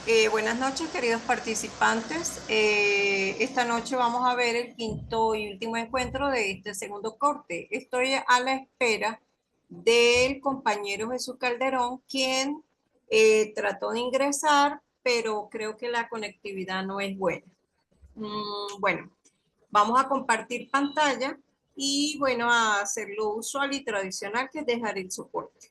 Buenas noches, queridos participantes. Esta noche vamos a ver el quinto y último encuentro de este segundo corte. Estoy a la espera del compañero Jesús Calderón, quien trató de ingresar, pero creo que la conectividad no es buena. Bueno, vamos a compartir pantalla y bueno, a hacer lo usual y tradicional, que es dejar el soporte.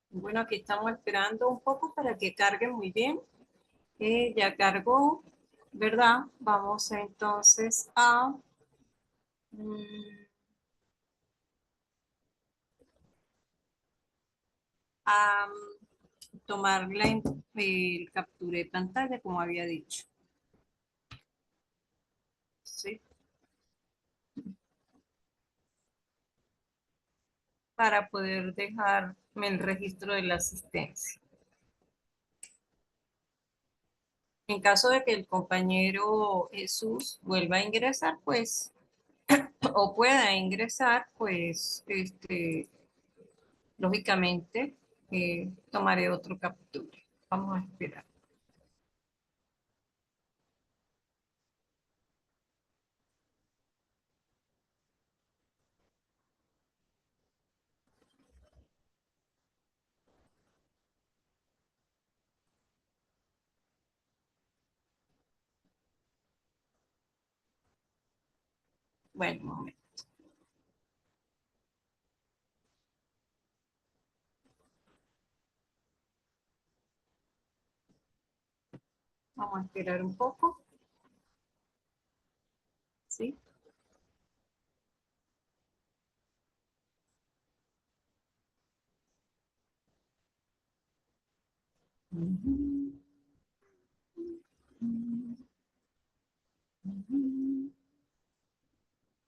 Bueno, aquí estamos esperando un poco para que cargue muy bien. Ya cargó, ¿verdad? Vamos entonces mm, a tomar el captura de pantalla, como había dicho. ¿Sí? Para poder dejarme el registro de la asistencia. En caso de que el compañero Jesús vuelva a ingresar, pues, o pueda ingresar, pues, lógicamente, tomaré otro captura. Vamos a esperar. Bueno, un momento. Vamos a esperar un poco. ¿Sí?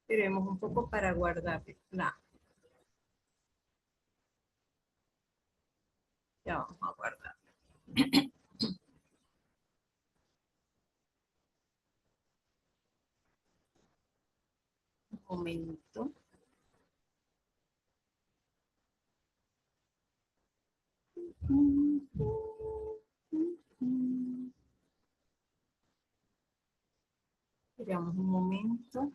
Esperemos un poco para guardar ya vamos a guardar. Un momento. Esperamos un momento.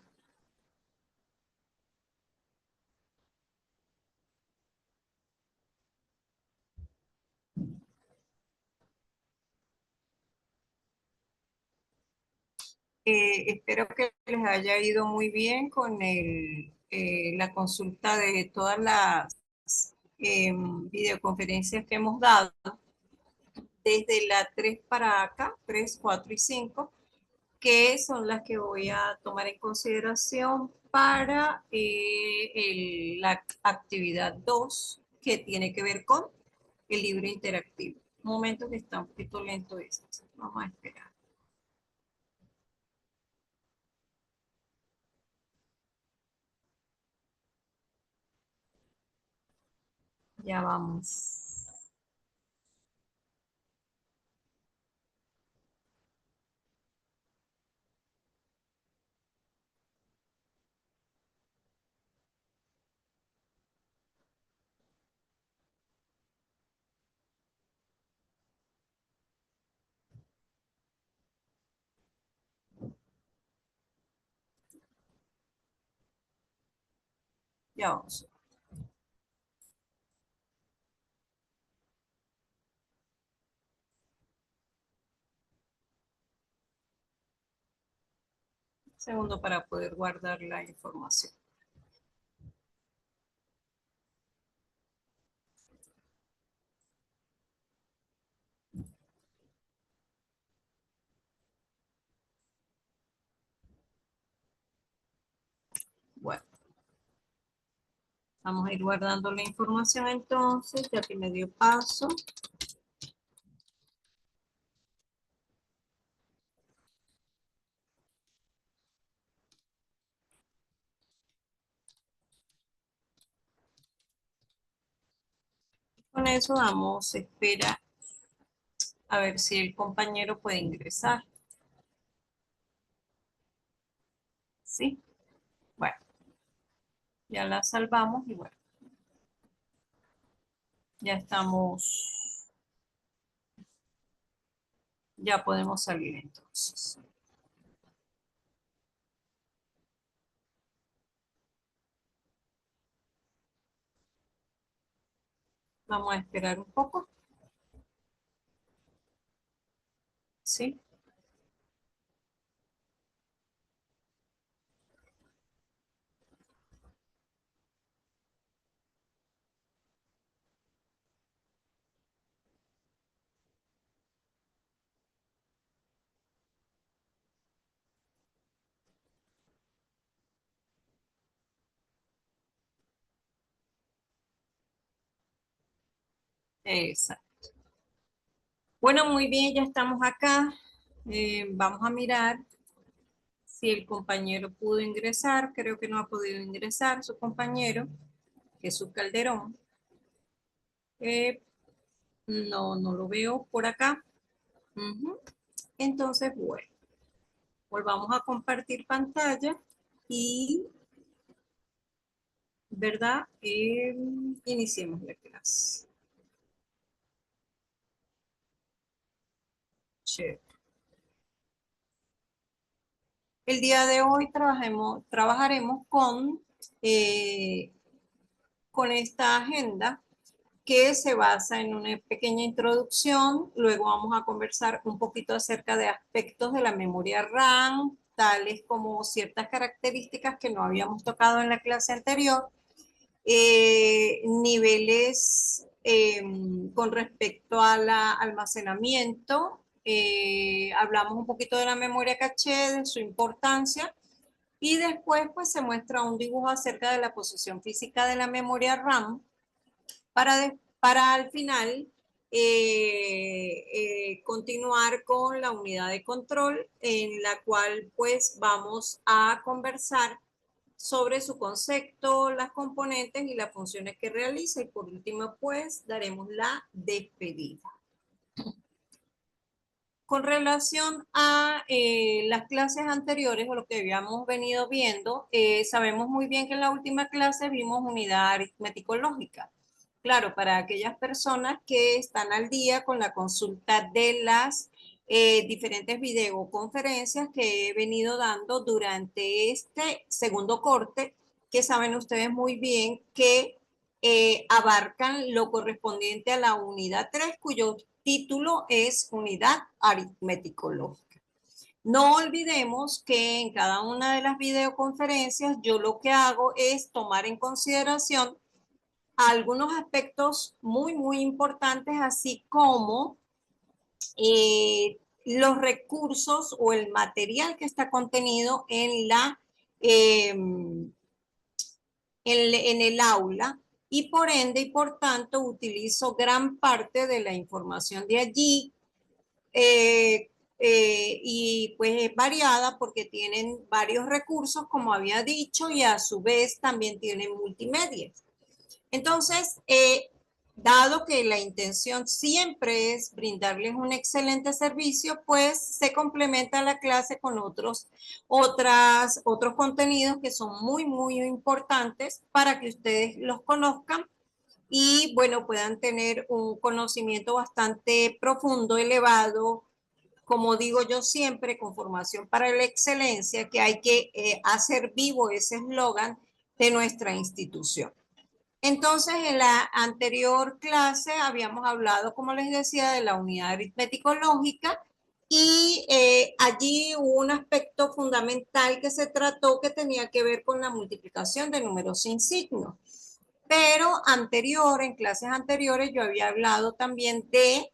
Espero que les haya ido muy bien con la consulta de todas las videoconferencias que hemos dado, desde la 3 para acá, 3, 4 y 5, que son las que voy a tomar en consideración para la actividad 2, que tiene que ver con el libro interactivo. Un momento, que está un poquito lento esto. Vamos a esperar. Ya vamos. Ya vamos. Segundo para poder guardar la información. Bueno, vamos a ir guardando la información entonces, ya que me dio paso. Con eso damos espera a ver si el compañero puede ingresar. ¿Sí? Bueno, ya la salvamos y bueno, ya estamos, ya podemos salir entonces. Vamos a esperar un poco. ¿Sí? Exacto. Bueno, muy bien, ya estamos acá. Vamos a mirar si el compañero pudo ingresar. Creo que no ha podido ingresar su compañero, Jesús Calderón. No, no lo veo por acá. Ujú. Entonces, bueno, volvamos a compartir pantalla y, ¿verdad? Iniciemos la clase. Chévere. El día de hoy trabajaremos eh, con esta agenda que se basa en una pequeña introducción. Luego vamos a conversar un poquito acerca de aspectos de la memoria RAM, tales como ciertas características que no habíamos tocado en la clase anterior, niveles con respecto al almacenamiento. Hablamos un poquito de la memoria caché, de su importancia, y después pues se muestra un dibujo acerca de la posición física de la memoria RAM para al final continuar con la unidad de control, en la cual pues vamos a conversar sobre su concepto, las componentes y las funciones que realiza, y por último pues daremos la despedida. Con relación a las clases anteriores o lo que habíamos venido viendo, sabemos muy bien que en la última clase vimos unidad aritmético-lógica. Claro, para aquellas personas que están al día con la consulta de las diferentes videoconferencias que he venido dando durante este segundo corte, que saben ustedes muy bien que abarcan lo correspondiente a la unidad 3, cuyo título es unidad aritmético-lógica. No olvidemos que en cada una de las videoconferencias yo lo que hago es tomar en consideración algunos aspectos muy importantes, así como los recursos o el material que está contenido en el aula, y por ende y por tanto utilizo gran parte de la información de allí, y pues es variada porque tienen varios recursos, como había dicho, y a su vez también tienen multimedia. Entonces, dado que la intención siempre es brindarles un excelente servicio, pues se complementa la clase con otros contenidos que son muy importantes para que ustedes los conozcan y, bueno, puedan tener un conocimiento bastante profundo, elevado, como digo yo siempre, con formación para la excelencia, que hay que hacer vivo ese eslogan de nuestra institución. Entonces, en la anterior clase habíamos hablado, como les decía, de la unidad aritmético-lógica, Y allí hubo un aspecto fundamental que se trató que tenía que ver con la multiplicación de números sin signo. Pero en clases anteriores, yo había hablado también de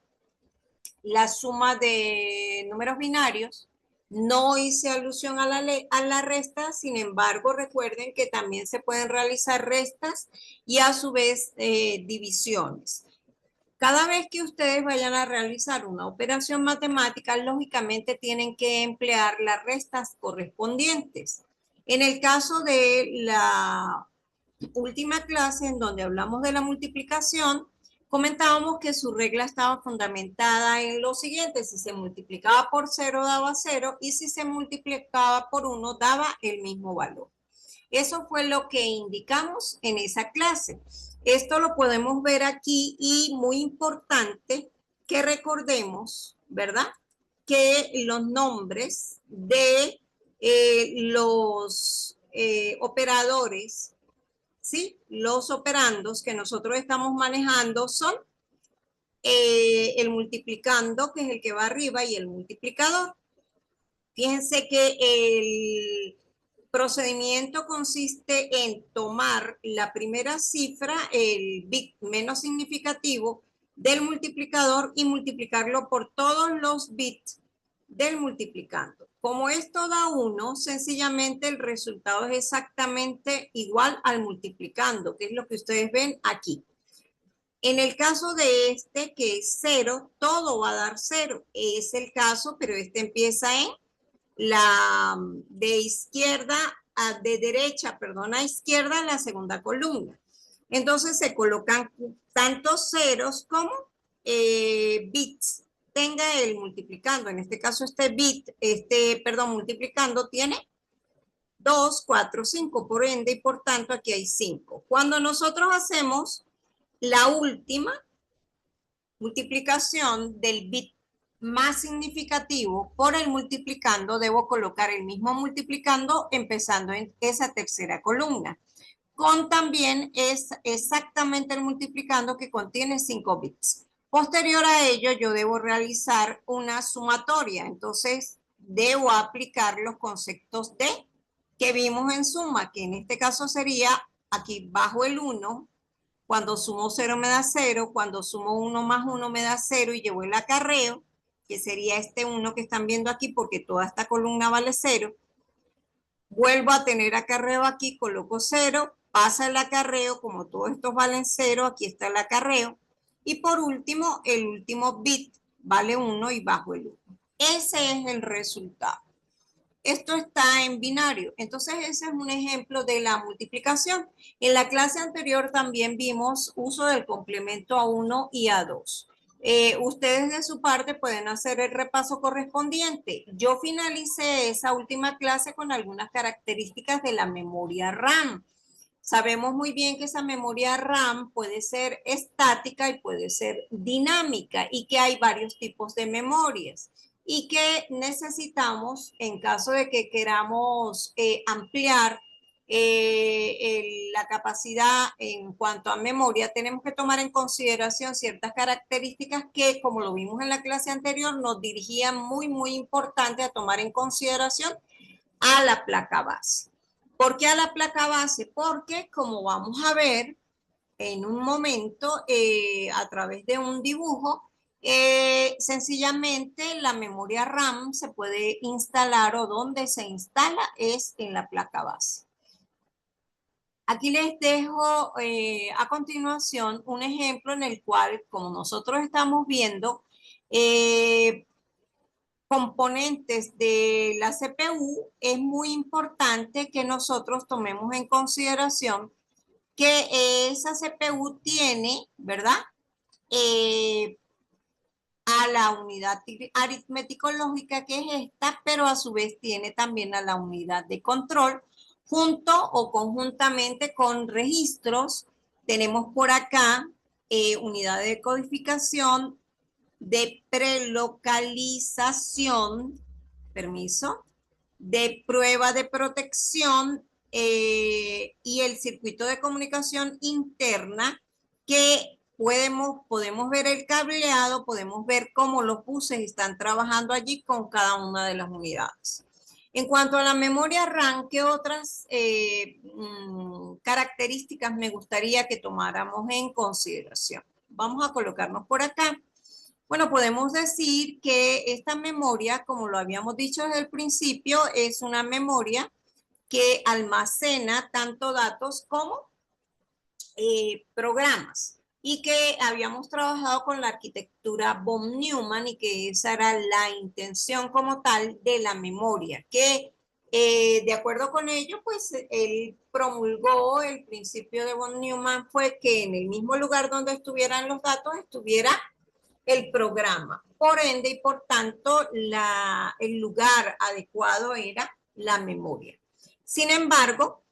la suma de números binarios. No hice alusión a la resta, sin embargo, recuerden que también se pueden realizar restas y a su vez divisiones. Cada vez que ustedes vayan a realizar una operación matemática, lógicamente tienen que emplear las restas correspondientes. En el caso de la última clase en donde hablamos de la multiplicación, comentábamos que su regla estaba fundamentada en lo siguiente: si se multiplicaba por 0 daba 0 y si se multiplicaba por 1 daba el mismo valor. Eso fue lo que indicamos en esa clase. Esto lo podemos ver aquí y muy importante que recordemos, ¿verdad? Que los nombres de los operadores, ¿sí? Los operandos que nosotros estamos manejando son el multiplicando, que es el que va arriba, y el multiplicador. Fíjense que el procedimiento consiste en tomar la primera cifra, el bit menos significativo del multiplicador, y multiplicarlo por todos los bits del multiplicando. Como esto da 1, sencillamente el resultado es exactamente igual al multiplicando, que es lo que ustedes ven aquí. En el caso de este, que es 0, todo va a dar 0. Es el caso, pero este empieza en de derecha, perdón, a izquierda, la segunda columna. Entonces se colocan tantos ceros como bits tenga el multiplicando. En este caso multiplicando tiene 2, 4, 5, por ende, y por tanto aquí hay 5. Cuando nosotros hacemos la última multiplicación del bit más significativo por el multiplicando, debo colocar el mismo multiplicando empezando en esa tercera columna. Con también es exactamente el multiplicando que contiene 5 bits. Posterior a ello, yo debo realizar una sumatoria. Entonces, debo aplicar los conceptos de que vimos en suma, que en este caso sería aquí bajo el 1. Cuando sumo 0 me da 0, cuando sumo 1 más 1 me da 0 y llevo el acarreo, que sería este 1 que están viendo aquí porque toda esta columna vale 0. Vuelvo a tener acarreo aquí, coloco 0, pasa el acarreo, como todos estos valen 0, aquí está el acarreo. Y por último, el último bit vale 1 y bajo el 1. Ese es el resultado. Esto está en binario. Entonces ese es un ejemplo de la multiplicación. En la clase anterior también vimos uso del complemento a 1 y a 2. Ustedes de su parte pueden hacer el repaso correspondiente. Yo finalicé esa última clase con algunas características de la memoria RAM. Sabemos muy bien que esa memoria RAM puede ser estática y puede ser dinámica, y que hay varios tipos de memorias, y que necesitamos, en caso de que queramos ampliar la capacidad en cuanto a memoria, tenemos que tomar en consideración ciertas características que, como lo vimos en la clase anterior, nos dirigían muy importante a tomar en consideración a la placa base. ¿Por qué a la placa base? Porque, como vamos a ver en un momento a través de un dibujo, sencillamente la memoria RAM se puede instalar, o donde se instala es en la placa base. Aquí les dejo a continuación un ejemplo en el cual, como nosotros estamos viendo, componentes de la CPU, es muy importante que nosotros tomemos en consideración que esa CPU tiene, ¿verdad? A la unidad aritmético-lógica, que es esta, pero a su vez tiene también a la unidad de control, junto o conjuntamente con registros. Tenemos por acá unidad de codificación, de prelocalización, permiso, de prueba de protección y el circuito de comunicación interna, que podemos ver el cableado, podemos ver cómo los buses están trabajando allí con cada una de las unidades. En cuanto a la memoria RAM, ¿qué otras características me gustaría que tomáramos en consideración? Vamos a colocarnos por acá. Bueno, podemos decir que esta memoria, como lo habíamos dicho desde el principio, es una memoria que almacena tanto datos como programas y que habíamos trabajado con la arquitectura von Neumann y que esa era la intención como tal de la memoria, que de acuerdo con ello, pues él promulgó el principio de von Neumann fue que en el mismo lugar donde estuvieran los datos estuviera el programa. Por ende y por tanto, el lugar adecuado era la memoria. Sin embargo,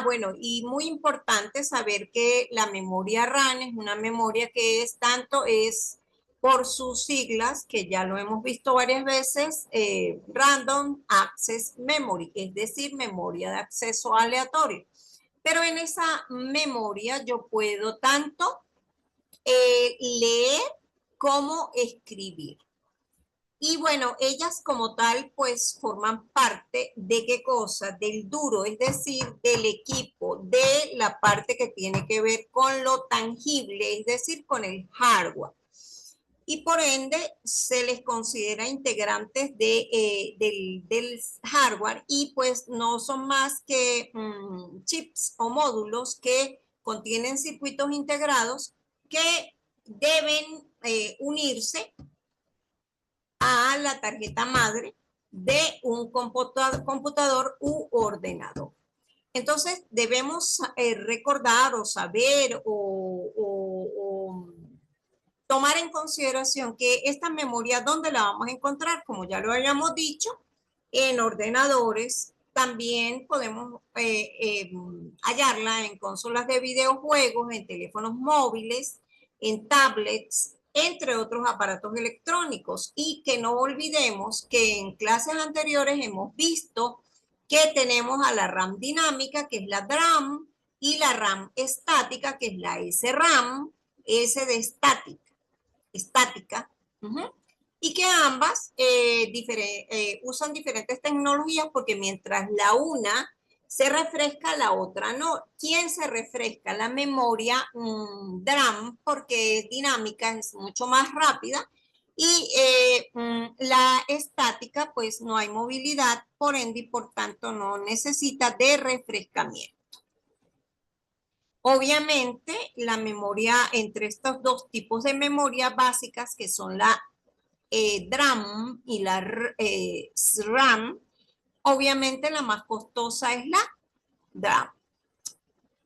bueno, y muy importante saber que la memoria RAM es una memoria que es por sus siglas, que ya lo hemos visto varias veces, Random Access Memory, es decir, memoria de acceso aleatorio. Pero en esa memoria yo puedo tanto leer como escribir. Y bueno, ellas como tal, pues forman parte de qué cosa, del duro, es decir, del equipo, de la parte que tiene que ver con lo tangible, es decir, con el hardware. Y por ende se les considera integrantes del hardware y pues no son más que chips o módulos que contienen circuitos integrados que deben unirse a la tarjeta madre de un computador u ordenador. Entonces, debemos recordar o saber o tomar en consideración que esta memoria, ¿dónde la vamos a encontrar? Como ya lo habíamos dicho, en ordenadores. También podemos hallarla en consolas de videojuegos, en teléfonos móviles, en tablets, entre otros aparatos electrónicos. Y que no olvidemos que en clases anteriores hemos visto que tenemos a la RAM dinámica, que es la DRAM, y la RAM estática, que es la SRAM, S de estática, y que ambas usan diferentes tecnologías porque mientras la una se refresca, la otra no. ¿Quién se refresca? La memoria DRAM, porque es dinámica, es mucho más rápida, y la estática, pues no hay movilidad, por ende y por tanto no necesita de refrescamiento. Obviamente, la memoria entre estos dos tipos de memoria básicas, que son la DRAM y la SRAM, obviamente la más costosa es la DRAM.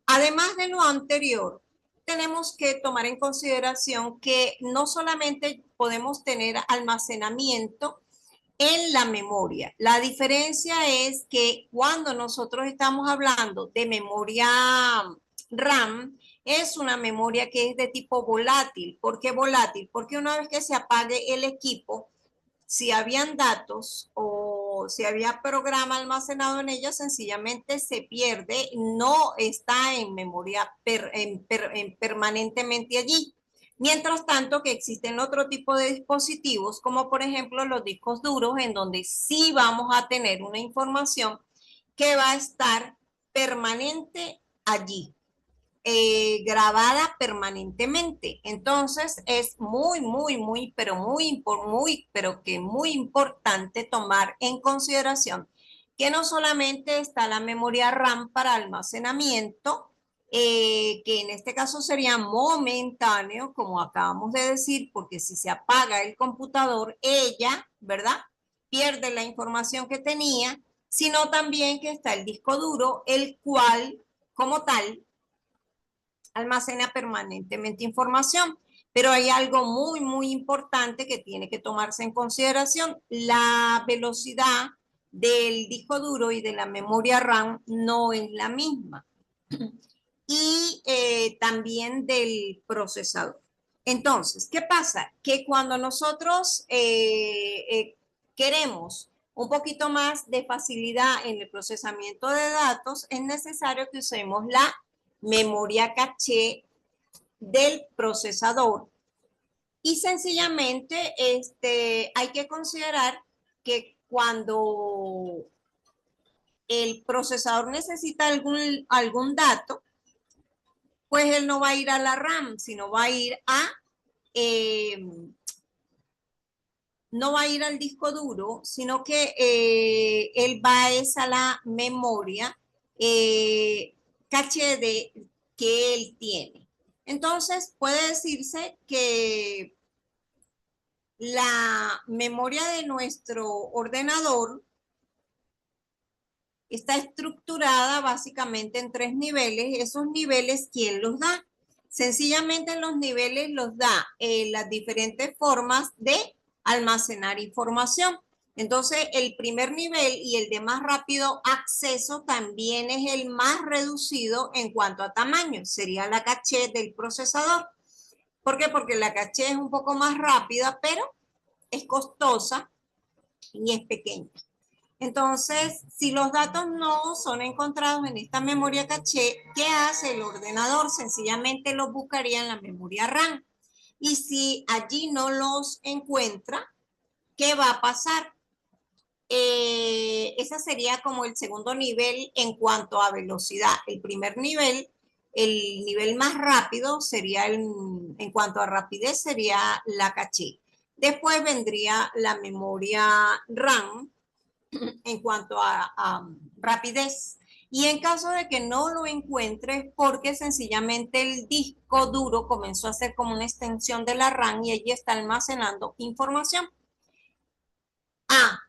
Además de lo anterior, tenemos que tomar en consideración que no solamente podemos tener almacenamiento en la memoria. La diferencia es que cuando nosotros estamos hablando de memoria RAM, es una memoria que es de tipo volátil. ¿Por qué volátil? Porque una vez que se apague el equipo, si habían datos o si había programa almacenado en ella, sencillamente se pierde, no está en memoria permanentemente allí. Mientras tanto que existen otro tipo de dispositivos, como por ejemplo los discos duros, en donde sí vamos a tener una información que va a estar permanente allí, grabada permanentemente. Entonces es muy importante tomar en consideración que no solamente está la memoria RAM para almacenamiento, que en este caso sería momentáneo, como acabamos de decir, porque si se apaga el computador, ella, ¿verdad? Pierde la información que tenía, sino también que está el disco duro, el cual, como tal, almacena permanentemente información. Pero hay algo muy importante que tiene que tomarse en consideración. La velocidad del disco duro y de la memoria RAM no es la misma. Y también del procesador. Entonces, ¿qué pasa? Que cuando nosotros queremos un poquito más de facilidad en el procesamiento de datos, es necesario que usemos la memoria caché del procesador. Y sencillamente hay que considerar que cuando el procesador necesita algún dato, pues él no va a ir a la RAM, sino va a ir eh, no va a ir al disco duro, sino que él va a la memoria caché que él tiene. Entonces, puede decirse que la memoria de nuestro ordenador está estructurada básicamente en 3 niveles. Esos niveles, ¿quién los da? Sencillamente los niveles los da las diferentes formas de almacenar información. Entonces, el primer nivel y el de más rápido acceso también es el más reducido en cuanto a tamaño. Sería la caché del procesador. ¿Por qué? Porque la caché es un poco más rápida, pero es costosa y es pequeña. Entonces, si los datos no son encontrados en esta memoria caché, ¿qué hace el ordenador? Sencillamente los buscaría en la memoria RAM. Y si allí no los encuentra, ¿qué va a pasar? Ese sería como el segundo nivel en cuanto a velocidad. El primer nivel, el nivel más rápido sería en cuanto a rapidez, sería la caché. Después vendría la memoria RAM en cuanto a rapidez. Y en caso de que no lo encuentres, porque sencillamente el disco duro comenzó a ser como una extensión de la RAM y allí está almacenando información.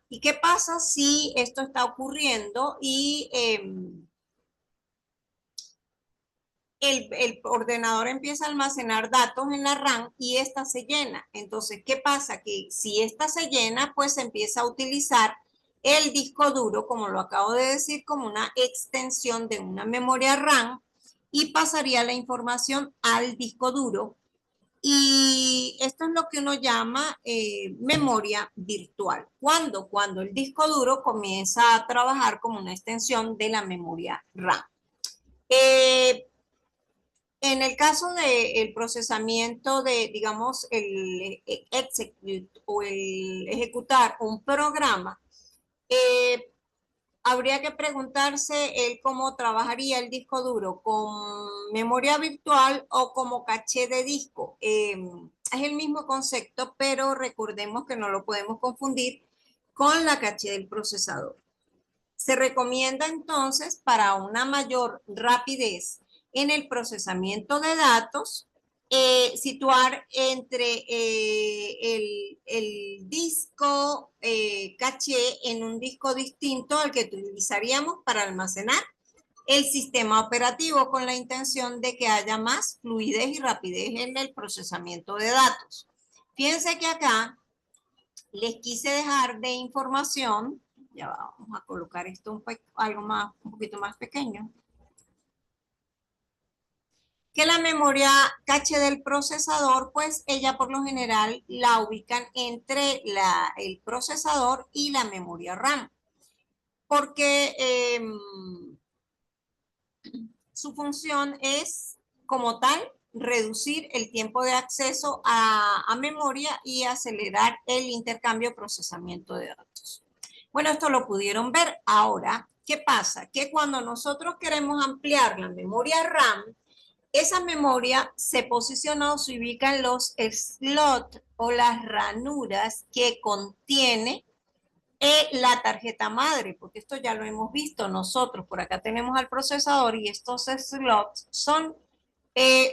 ¿Y qué pasa si esto está ocurriendo y el ordenador empieza a almacenar datos en la RAM y esta se llena? Entonces, ¿qué pasa? Que si esta se llena, pues se empieza a utilizar el disco duro, como lo acabo de decir, como una extensión de una memoria RAM y pasaría la información al disco duro. Y esto es lo que uno llama memoria virtual. ¿Cuándo? Cuando el disco duro comienza a trabajar como una extensión de la memoria RAM. Eh, en el caso del procesamiento de, digamos, el execute o el ejecutar un programa, eh, habría que preguntarse el cómo trabajaría el disco duro, con memoria virtual o como caché de disco. Es el mismo concepto, pero recordemos que no lo podemos confundir con la caché del procesador. Se recomienda entonces para una mayor rapidez en el procesamiento de datos, situar entre el disco caché en un disco distinto al que utilizaríamos para almacenar el sistema operativo con la intención de que haya más fluidez y rapidez en el procesamiento de datos. Fíjense que acá les quise dejar de información, ya vamos a colocar esto algo más, un poquito más pequeño, que la memoria caché del procesador, pues ella por lo general la ubican entre el procesador y la memoria RAM, porque su función es como tal reducir el tiempo de acceso a memoria y acelerar el intercambio procesamiento de datos. Bueno, esto lo pudieron ver. Ahora, ¿qué pasa? Que cuando nosotros queremos ampliar la memoria RAM, esa memoria se posiciona o se ubica en los slots o las ranuras que contiene la tarjeta madre, porque esto ya lo hemos visto nosotros. Por acá tenemos al procesador y estos slots son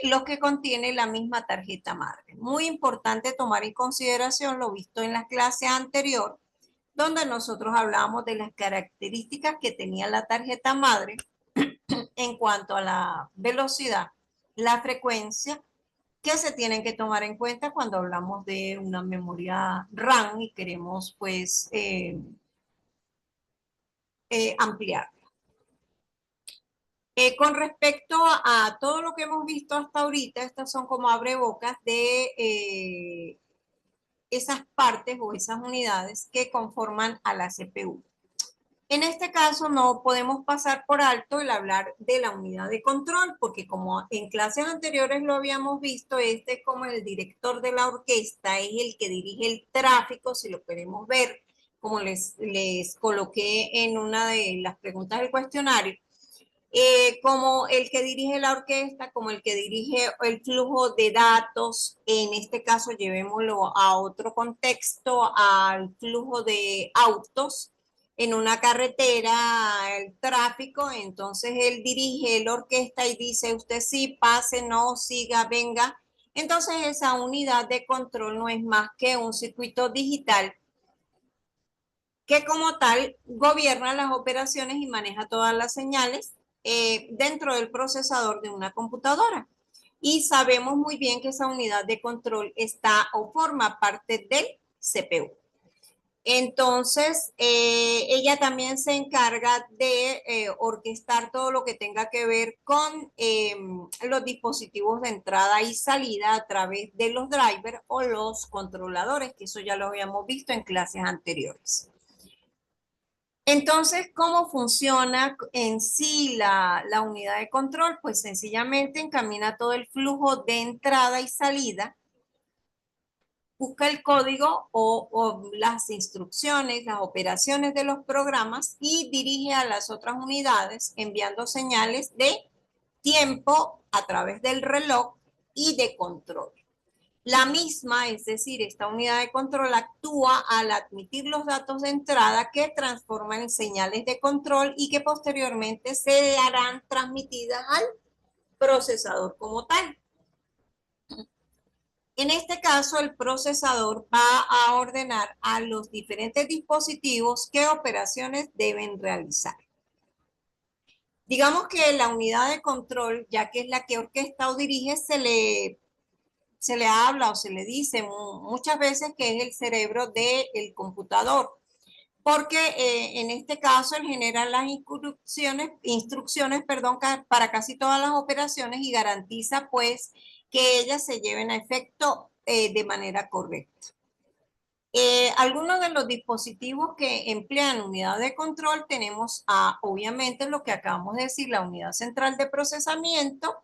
los que contiene la misma tarjeta madre. Muy importante tomar en consideración lo visto en la clase anterior, donde nosotros hablábamos de las características que tenía la tarjeta madre en cuanto a la velocidad, la frecuencia, que se tienen que tomar en cuenta cuando hablamos de una memoria RAM y queremos pues ampliar. Con respecto a todo lo que hemos visto hasta ahorita, estas son como abrebocas de esas partes o esas unidades que conforman a la CPU. En este caso no podemos pasar por alto el hablar de la unidad de control, porque como en clases anteriores lo habíamos visto, este es como el director de la orquesta, es el que dirige el tráfico, si lo queremos ver, como les coloqué en una de las preguntas del cuestionario, como el que dirige la orquesta, como el que dirige el flujo de datos, en este caso llevémoslo a otro contexto, al flujo de autos en una carretera, el tráfico, entonces él dirige la orquesta y dice, usted sí, pase, no, siga, venga. Entonces esa unidad de control no es más que un circuito digital que como tal gobierna las operaciones y maneja todas las señales dentro del procesador de una computadora. Y sabemos muy bien que esa unidad de control está o forma parte del CPU. Entonces, ella también se encarga de orquestar todo lo que tenga que ver con los dispositivos de entrada y salida a través de los drivers o los controladores, que eso ya lo habíamos visto en clases anteriores. Entonces, ¿cómo funciona en sí la unidad de control? Pues sencillamente encamina todo el flujo de entrada y salida, busca el código o las instrucciones, las operaciones de los programas y dirige a las otras unidades enviando señales de tiempo a través del reloj y de control. La misma, es decir, esta unidad de control actúa al admitir los datos de entrada que transforman en señales de control y que posteriormente se harán transmitidas al procesador como tal. En este caso, el procesador va a ordenar a los diferentes dispositivos qué operaciones deben realizar. Digamos que la unidad de control, ya que es la que orquesta o dirige, se le habla o se le dice muchas veces que es el cerebro del computador, porque en este caso él genera las instrucciones, perdón, para casi todas las operaciones y garantiza pues que ellas se lleven a efecto de manera correcta. Algunos de los dispositivos que emplean unidad de control tenemos obviamente lo que acabamos de decir, la unidad central de procesamiento,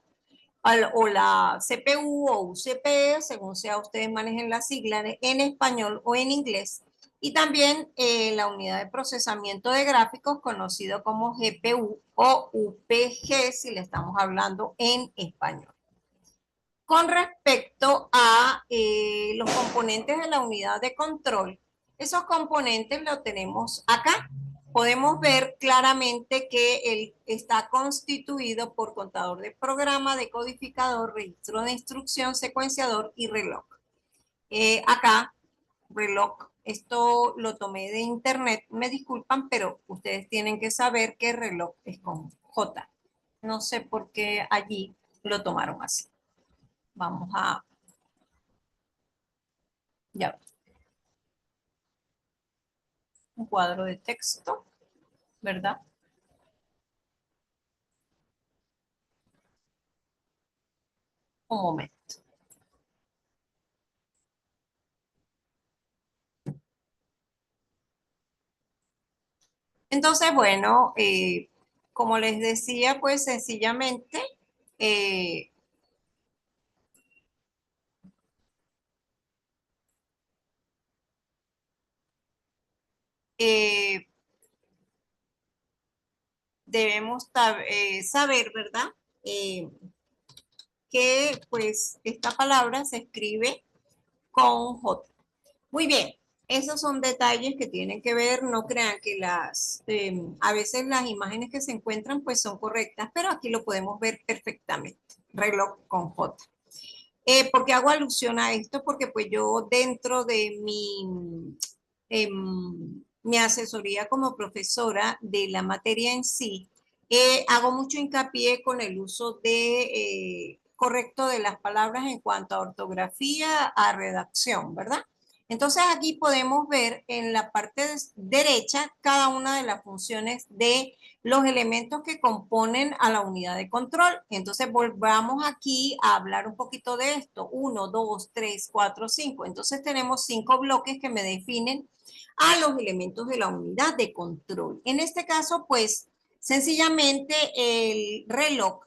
o la CPU o UCP, según sea ustedes manejen la sigla en español o en inglés. Y también la unidad de procesamiento de gráficos, conocido como GPU o UPG, si le estamos hablando en español. Con respecto a los componentes de la unidad de control, esos componentes los tenemos acá. Podemos ver claramente que él está constituido por contador de programa, decodificador, registro de instrucción, secuenciador y reloj. Acá, reloj, esto lo tomé de internet, me disculpan, pero ustedes tienen que saber que reloj es con J. No sé por qué allí lo tomaron así. Vamos a, ya, un cuadro de texto, ¿verdad? Un momento. Entonces, bueno, como les decía, pues sencillamente eh, eh, debemos saber, ¿verdad? Eh, que pues esta palabra se escribe con J. Muy bien, esos son detalles que tienen que ver, no crean que a veces las imágenes que se encuentran pues son correctas, pero aquí lo podemos ver perfectamente, reloj con J. ¿Por qué hago alusión a esto? Porque pues yo dentro de mi asesoría como profesora de la materia en sí, hago mucho hincapié con el uso correcto de las palabras en cuanto a ortografía, a redacción, ¿verdad? Entonces aquí podemos ver en la parte derecha cada una de las funciones de los elementos que componen a la unidad de control. Entonces volvamos aquí a hablar un poquito de esto. 1, 2, 3, 4, 5. Entonces tenemos 5 bloques que me definen a los elementos de la unidad de control. En este caso, pues, sencillamente el reloj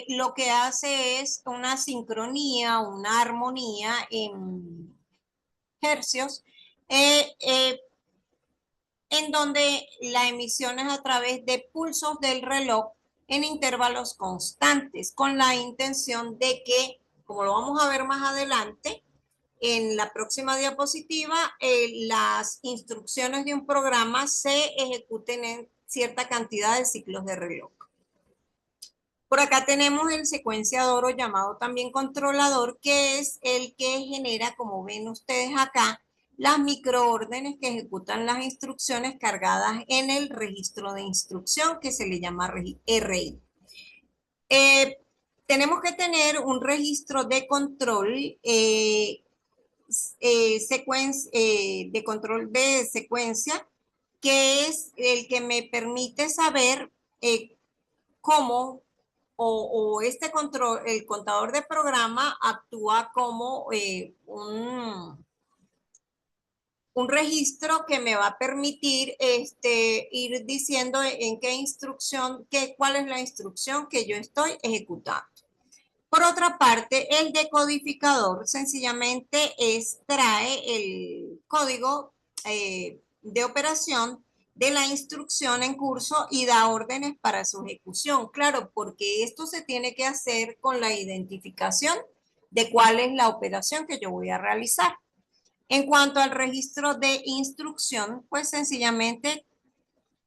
lo que hace es una sincronía, una armonía en hercios, eh, eh, en donde la emisión es a través de pulsos del reloj en intervalos constantes, con la intención de que, como lo vamos a ver más adelante, en la próxima diapositiva, las instrucciones de un programa se ejecuten en cierta cantidad de ciclos de reloj. Por acá tenemos el secuenciador o llamado también controlador, que es el que genera, como ven ustedes acá, las microórdenes que ejecutan las instrucciones cargadas en el registro de instrucción, que se le llama RI. Tenemos que tener un registro de control, de control de secuencia, que es el que me permite saber cómo o este control, el contador de programa actúa como un registro que me va a permitir ir diciendo en qué instrucción, cuál es la instrucción que yo estoy ejecutando. Por otra parte, el decodificador sencillamente extrae el código de operación de la instrucción en curso y da órdenes para su ejecución. Claro, porque esto se tiene que hacer con la identificación de cuál es la operación que yo voy a realizar. En cuanto al registro de instrucción, pues sencillamente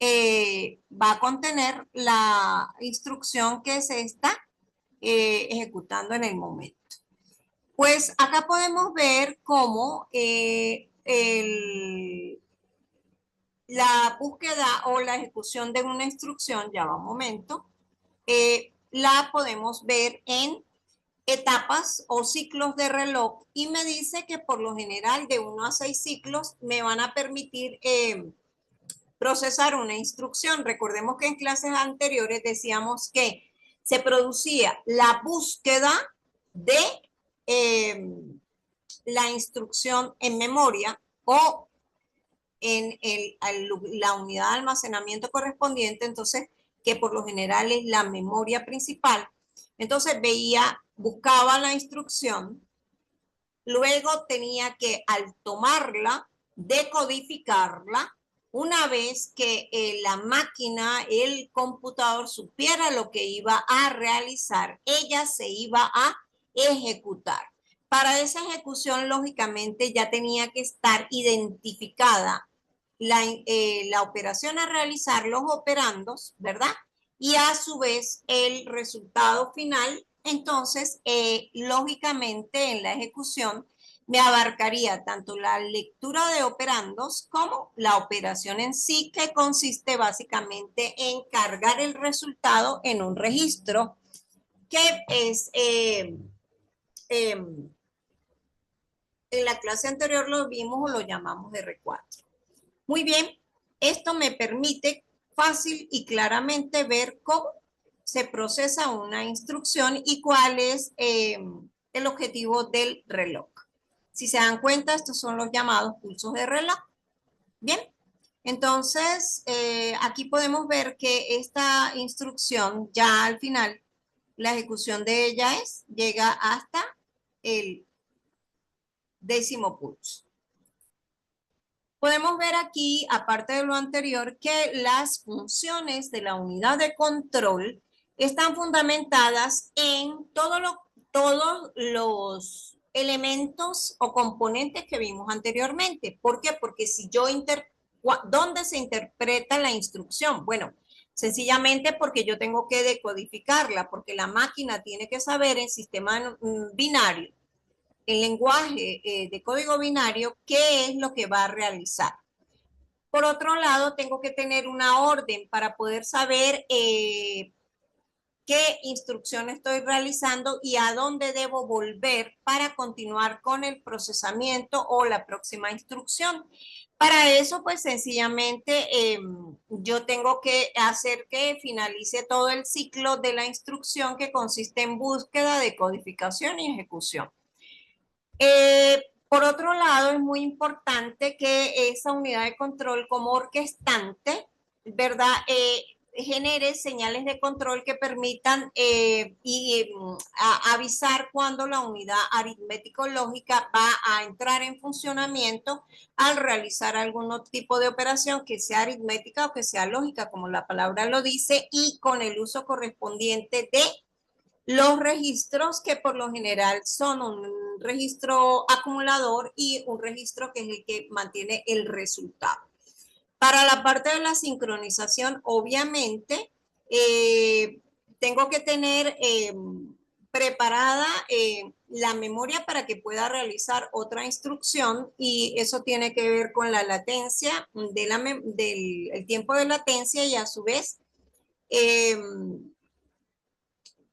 va a contener la instrucción que se está ejecutando en el momento. Pues acá podemos ver cómo la búsqueda o la ejecución de una instrucción, ya va un momento, la podemos ver en etapas o ciclos de reloj y me dice que por lo general de 1 a 6 ciclos me van a permitir procesar una instrucción. Recordemos que en clases anteriores decíamos que se producía la búsqueda de la instrucción en memoria o en la unidad de almacenamiento correspondiente, entonces, que por lo general es la memoria principal. Entonces buscaba la instrucción, luego tenía que, al tomarla, decodificarla. Una vez que la máquina, el computador supiera lo que iba a realizar, ella se iba a ejecutar. Para esa ejecución, lógicamente, ya tenía que estar identificada la operación a realizar, los operandos, ¿verdad? Y a su vez el resultado final. Entonces, lógicamente en la ejecución me abarcaría tanto la lectura de operandos como la operación en sí, que consiste básicamente en cargar el resultado en un registro que es, en la clase anterior lo vimos o lo llamamos R4. Muy bien, esto me permite fácil y claramente ver cómo se procesa una instrucción y cuál es el objetivo del reloj. Si se dan cuenta, estos son los llamados pulsos de reloj. Bien, entonces aquí podemos ver que esta instrucción ya al final, la ejecución de ella llega hasta el 10º pulso. Podemos ver aquí, aparte de lo anterior, que las funciones de la unidad de control están fundamentadas en todos los elementos o componentes que vimos anteriormente. ¿Por qué? Porque si yo ¿dónde se interpreta la instrucción? Bueno, sencillamente porque yo tengo que decodificarla, porque la máquina tiene que saber en sistema binario, el lenguaje de código binario, qué es lo que va a realizar. Por otro lado, tengo que tener una orden para poder saber qué qué instrucción estoy realizando y a dónde debo volver para continuar con el procesamiento o la próxima instrucción. Para eso, pues sencillamente yo tengo que hacer que finalice todo el ciclo de la instrucción que consiste en búsqueda, decodificación y ejecución. Por otro lado, es muy importante que esa unidad de control como orquestante, ¿verdad? Genere señales de control que permitan avisar cuando la unidad aritmético-lógica va a entrar en funcionamiento al realizar algún tipo de operación que sea aritmética o que sea lógica, como la palabra lo dice, y con el uso correspondiente de los registros, que por lo general son un registro acumulador y un registro que es el que mantiene el resultado. Para la parte de la sincronización, obviamente, tengo que tener preparada la memoria para que pueda realizar otra instrucción, y eso tiene que ver con la latencia, del tiempo de latencia, y a su vez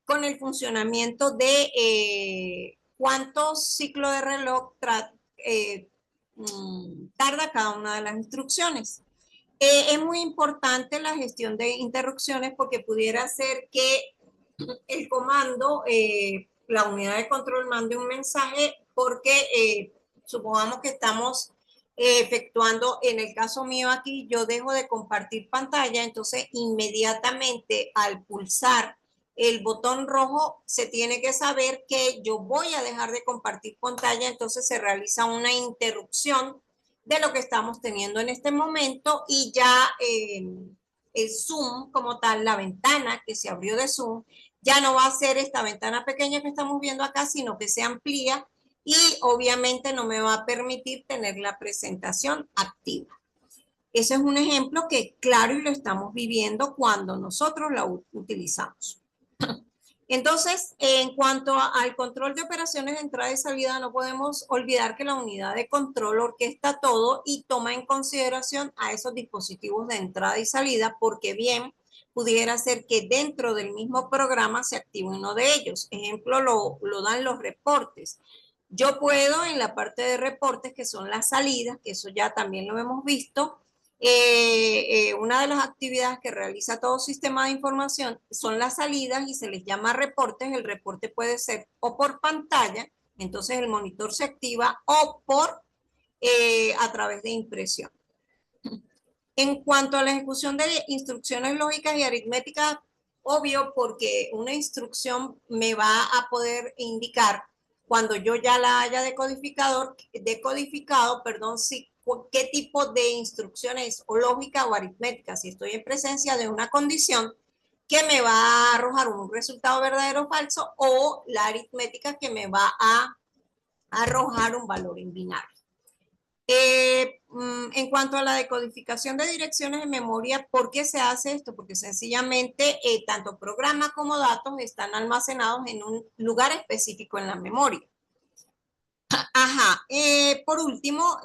con el funcionamiento de cuántos ciclos de reloj tarda cada una de las instrucciones. Es muy importante la gestión de interrupciones, porque pudiera ser que el comando, la unidad de control mande un mensaje porque supongamos que estamos efectuando, en el caso mío aquí, yo dejo de compartir pantalla, entonces inmediatamente al pulsar el botón rojo se tiene que saber que yo voy a dejar de compartir pantalla, entonces se realiza una interrupción de lo que estamos teniendo en este momento, y ya el Zoom como tal, la ventana que se abrió de Zoom, ya no va a ser esta ventana pequeña que estamos viendo acá, sino que se amplía, y obviamente no me va a permitir tener la presentación activa. Ese es un ejemplo que, claro, y lo estamos viviendo cuando nosotros la utilizamos. Entonces, en cuanto al control de operaciones de entrada y salida, no podemos olvidar que la unidad de control orquesta todo y toma en consideración a esos dispositivos de entrada y salida, porque bien pudiera ser que dentro del mismo programa se active uno de ellos. Ejemplo, lo dan los reportes. Yo puedo, en la parte de reportes, que son las salidas, que eso ya también lo hemos visto, una de las actividades que realiza todo sistema de información son las salidas, y se les llama reportes. El reporte puede ser o por pantalla, entonces el monitor se activa, o por a través de impresión. En cuanto a la ejecución de instrucciones lógicas y aritméticas, obvio, porque una instrucción me va a poder indicar, cuando yo ya la haya decodificado, si qué tipo de instrucciones, o lógica o aritmética, si estoy en presencia de una condición que me va a arrojar un resultado verdadero o falso, o la aritmética que me va a arrojar un valor en binario. En cuanto a la decodificación de direcciones en memoria, ¿por qué se hace esto? Porque sencillamente tanto programa como datos están almacenados en un lugar específico en la memoria. Ajá. Por último,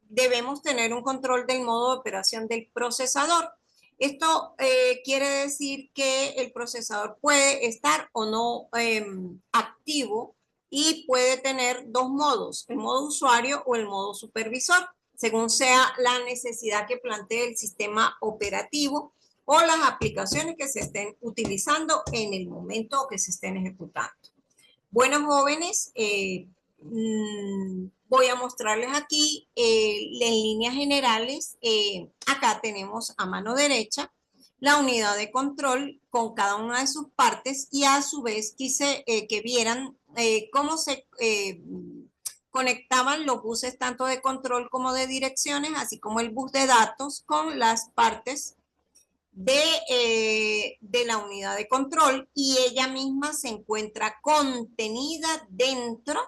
debemos tener un control del modo de operación del procesador. Esto quiere decir que el procesador puede estar o no activo, y puede tener dos modos: el modo usuario o el modo supervisor, según sea la necesidad que plantee el sistema operativo o las aplicaciones que se estén utilizando en el momento que se estén ejecutando. Bueno, jóvenes, voy a mostrarles aquí en líneas generales. Acá tenemos a mano derecha la unidad de control con cada una de sus partes, y a su vez quise que vieran cómo se conectaban los buses tanto de control como de direcciones, así como el bus de datos, con las partes de la unidad de control, y ella misma se encuentra contenida dentro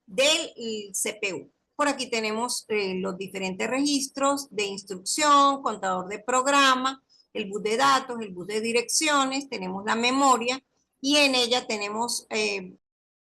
del CPU. Por aquí tenemos los diferentes registros de instrucción, contador de programa, el bus de datos, el bus de direcciones, tenemos la memoria, y en ella tenemos